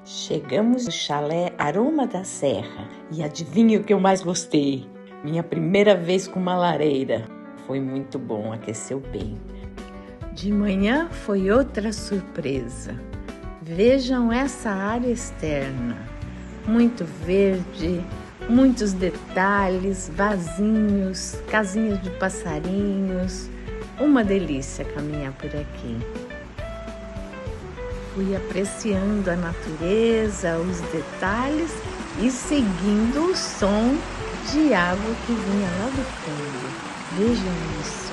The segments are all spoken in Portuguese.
Chegamos no chalé Aroma da Serra e adivinha o que eu mais gostei? Minha primeira vez com uma lareira. Foi muito bom, aqueceu bem. De manhã foi outra surpresa. Vejam essa área externa. Muito verde, muitos detalhes, vasinhos, casinhas de passarinhos. Uma delícia caminhar por aqui. Fui apreciando a natureza, os detalhes e seguindo o som de água que vinha lá do fundo. Vejam isso.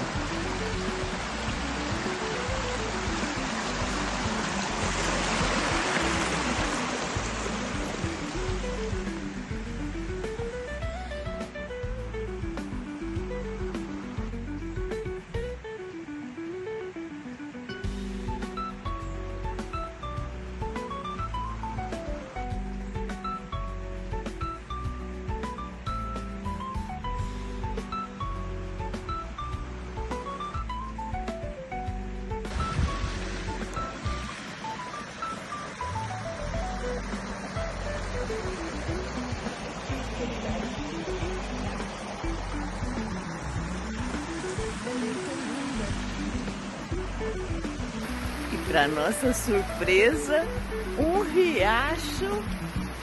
E para nossa surpresa, um riacho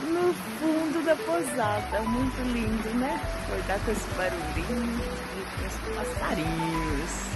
no fundo da pousada. Muito lindo, né? Acordar com esse barulhinho e com esses passarinhos.